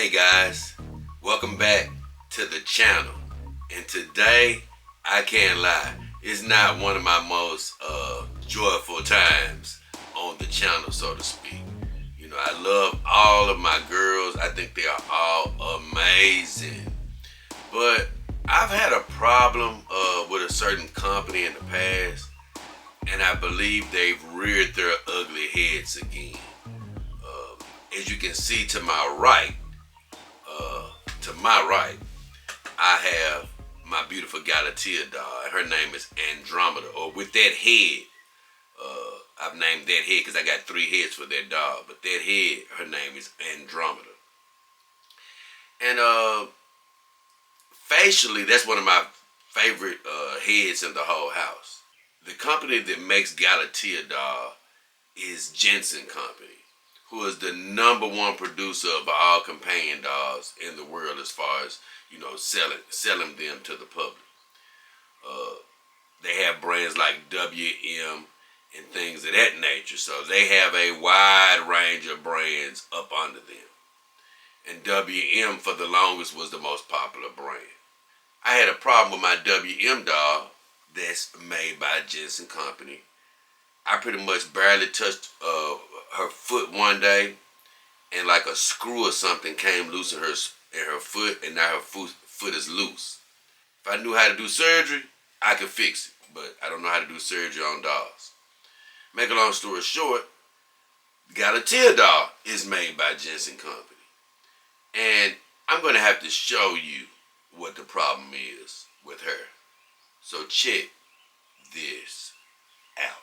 Hey guys, welcome back to the channel. And today, I can't lie, it's not one of my most joyful times on the channel, so to speak. You know, I love all of my girls. I think they are all amazing. But I've had a problem with a certain company in the past, and I believe they've reared their ugly heads again. As you can see to my right, I have my beautiful Galatea Doll. Her name is Andromeda, or with that head. I've named that head because I got 3 heads for that doll, but that head, her name is Andromeda. And facially, that's one of my favorite heads in the whole house. The company that makes Galatea Doll is Jensen Company, who is the #1 producer of all companion dolls in the world as far as, you know, selling them to the public. They have brands like WM and things of that nature. So they have a wide range of brands up under them. And WM for the longest was the most popular brand. I had a problem with my WM doll that's made by Jensen Company. I pretty much barely touched her foot one day, and like a screw or something came loose in her foot, and now her foot is loose. If I knew how to do surgery, I could fix it, but I don't know how to do surgery on dolls. Make a long story short, Galatea Doll is made by Jensen Company, and I'm gonna have to show you what the problem is with her. So check this out.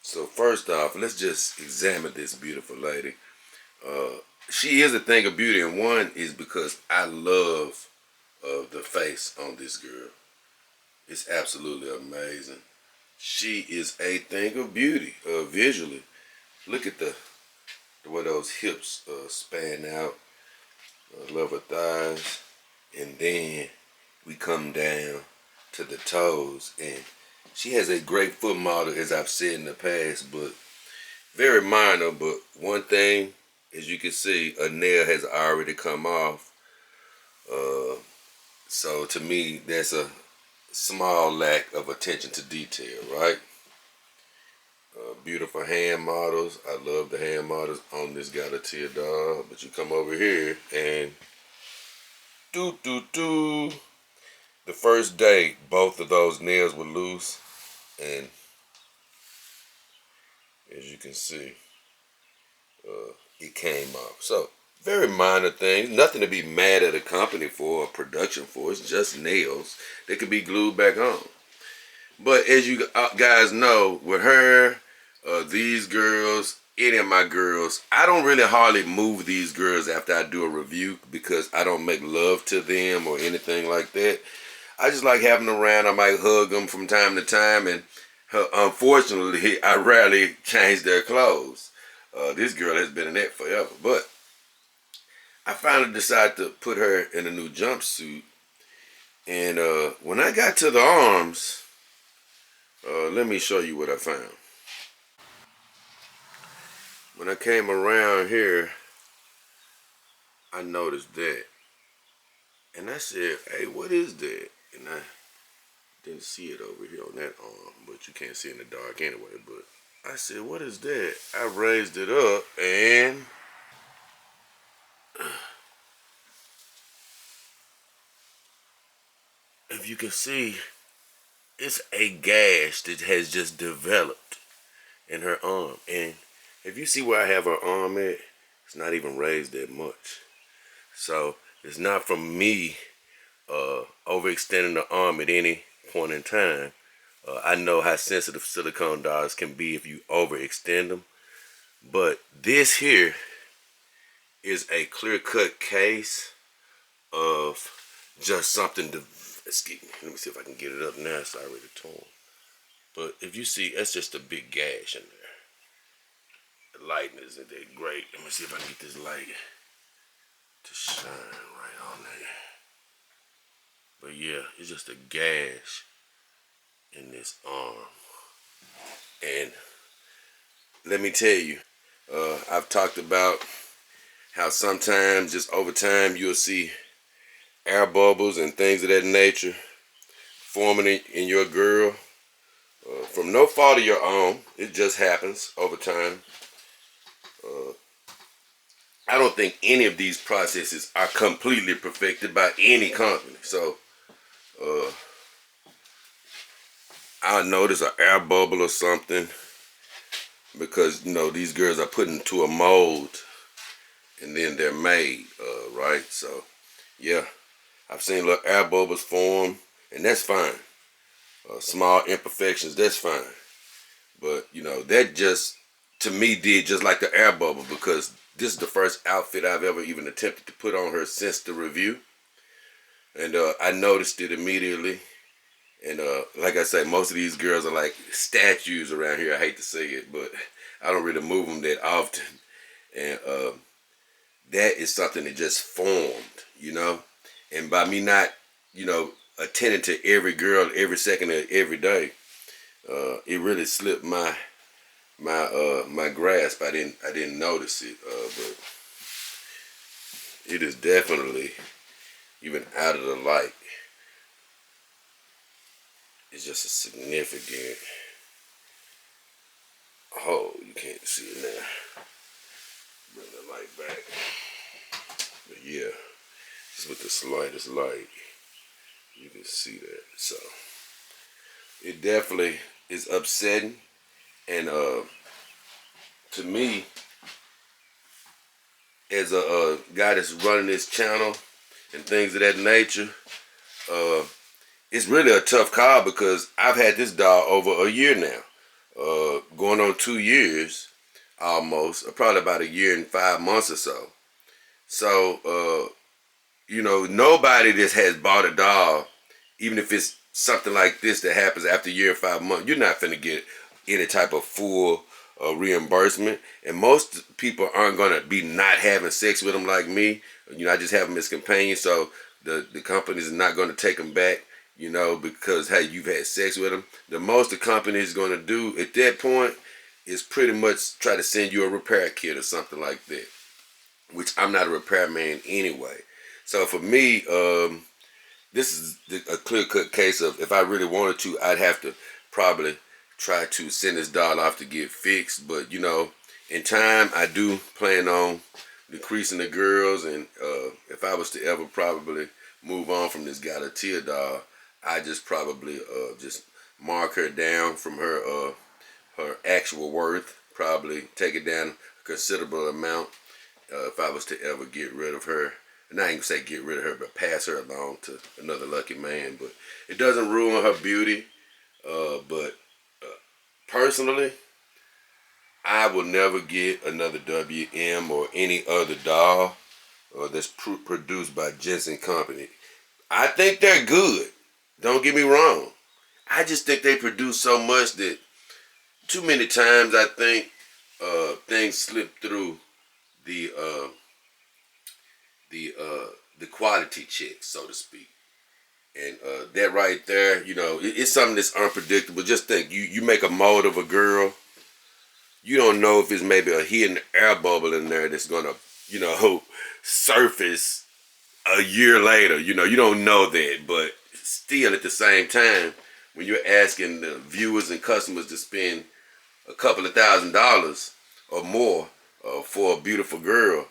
So first off, let's just examine this beautiful lady. She is a thing of beauty, and one is because I love the face on this girl. It's absolutely amazing. She is a thing of beauty visually. Look at the way those hips span out. Love her thighs, and then we come down to the toes, and she has a great foot model, as I've said in the past, but very minor. But one thing, as you can see, a nail has already come off. So to me, that's a small lack of attention to detail, right? Beautiful hand models. I love the hand models on this Galatea doll. But you come over here and do. The first day, both of those nails were loose, and as you can see, it came off. So very minor things, nothing to be mad at a company for or production for. It's just nails. They could be glued back on. But as you guys know, with her, these girls, any of my girls, I don't really hardly move these girls after I do a review because I don't make love to them or anything like that. I just like having them around. I might hug them from time to time, and unfortunately, I rarely change their clothes. This girl has been in that forever, but I finally decided to put her in a new jumpsuit. And when I got to the arms, let me show you what I found. When I came around here, I noticed that. And I said, hey, what is that? And I didn't see it over here on that arm, but you can't see in the dark anyway. But I said, what is that? I raised it up, and if you can see, it's a gash that has just developed in her arm. And if you see where I have her arm at, it's not even raised that much. So it's not from me overextending the arm at any point in time. I know how sensitive silicone dolls can be if you overextend them. But this here is a clear-cut case of just something to, excuse me, let me see if I can get it up now. It's already torn. But if you see, that's just a big gash in there. The lighting isn't that great. Let me see if I can get this light to shine right on there. But yeah, it's just a gash in this arm. And let me tell you, I've talked about how sometimes just over time you'll see air bubbles and things of that nature forming in your girl from no fault of your own. It just happens over time. I don't think any of these processes are completely perfected by any company. So I'll notice an air bubble or something because these girls are put into a mold and then they're made, right? So yeah, I've seen little air bubbles form, and that's fine. Small imperfections, that's fine. But that just to me did just like the air bubble, because this is the first outfit I've ever even attempted to put on her since the review, and I noticed it immediately. And like I say, most of these girls are like statues around here. I hate to say it, but I don't really move them that often, and that is something that just formed, and by me not, attending to every girl every second of every day, it really slipped my grasp. I didn't notice it, but it is definitely even out of the light. It's just a significant. Oh, you can't see it now. Bring the light back. But yeah, just with the slightest light, you can see that. So it definitely is upsetting, and to me, as a guy that's running this channel and things of that nature, it's really a tough call because I've had this doll over a year now, going on 2 years almost, probably about a year and 5 months or so. So, nobody that has bought a doll, even if it's something like this that happens after a year and 5 months, you're not finna get any type of full reimbursement. And most people aren't gonna be not having sex with them like me. I just have them as companions, so the companies are not gonna take them back, because hey, you've had sex with them. The most the company is gonna do at that point is pretty much try to send you a repair kit or something like that, which I'm not a repairman anyway. So for me, this is a clear-cut case of if I really wanted to, I'd have to probably try to send this doll off to get fixed. But in time, I do plan on decreasing the girls, and if I was to ever probably move on from this Galatea Doll, I just probably just mark her down from her actual worth, probably take it down a considerable amount if I was to ever get rid of her. And I ain't gonna say get rid of her, but pass her along to another lucky man. But it doesn't ruin her beauty. But personally, I will never get another WM or any other doll that's produced by Jensen Company. I think they're good. Don't get me wrong. I just think they produce so much that too many times I think things slip through the quality check, so to speak. And that right there, it's something that's unpredictable. Just think, you make a mold of a girl. You don't know if it's maybe a hidden air bubble in there that's gonna, surface a year later. You don't know that, but still at the same time, when you're asking the viewers and customers to spend a couple of $1,000s or more for a beautiful girl,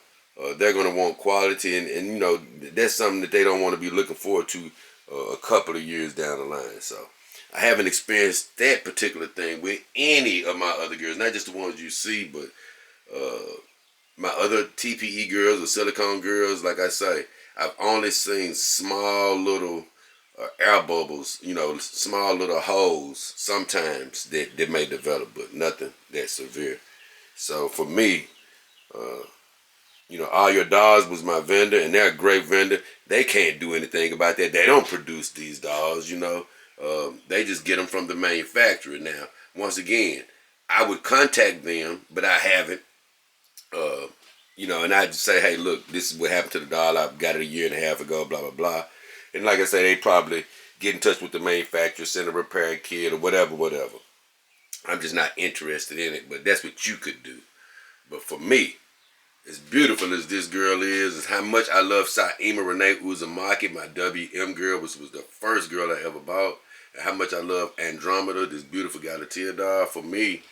they're going to want quality, and that's something that they don't want to be looking forward to a couple of years down the line. So I haven't experienced that particular thing with any of my other girls, not just the ones you see, but my other TPE girls or silicone girls. Like I say, I've only seen small little air bubbles, small little holes sometimes that may develop, but nothing that severe. So for me, All Your Dolls was my vendor, and they're a great vendor. They can't do anything about that. They don't produce these dolls, They just get them from the manufacturer. Now, once again, I would contact them, but I haven't. And I'd say, hey, look, this is what happened to the doll. I got it a year and a half ago, blah, blah, blah. And like I say, they probably get in touch with the manufacturer, send a repair kit or whatever. I'm just not interested in it. But that's what you could do. But for me, as beautiful as this girl is how much I love Saima Renee Uzumaki, my WM girl, which was the first girl I ever bought, and how much I love Andromeda, this beautiful Galatea Doll. For me,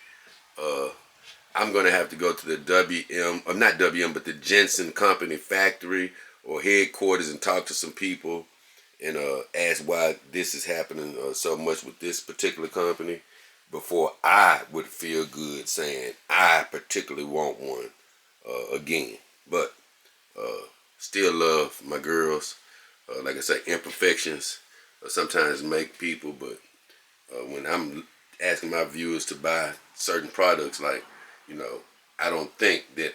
I'm going to have to go to the WM, or not WM, but the Jensen Company factory or headquarters and talk to some people and ask why this is happening so much with this particular company before I would feel good saying I particularly want one again. But still love my girls. Like I say, imperfections sometimes make people, but when I'm asking my viewers to buy certain products, like, you know, I don't think that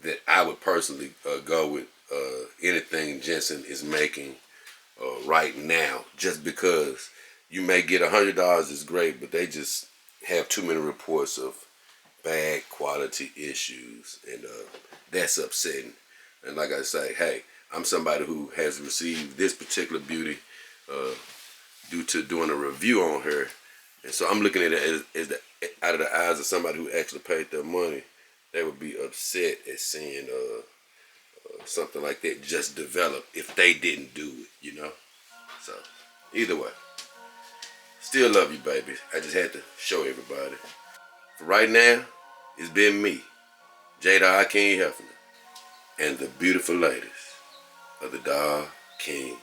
that I would personally go with anything Jensen is making right now, just because you may get $100 is great, but they just have too many reports of bad quality issues, and that's upsetting. And like I say, hey, I'm somebody who has received this particular beauty due to doing a review on her, and so I'm looking at it as out of the eyes of somebody who actually paid their money. They would be upset at seeing something like that just develop if they didn't do it, you know. So either way, still love you, baby. I just had to show everybody. For right now, it's been me, JayDollKingHefner, and the beautiful ladies of the Doll King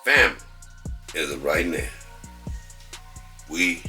family. As of right now, we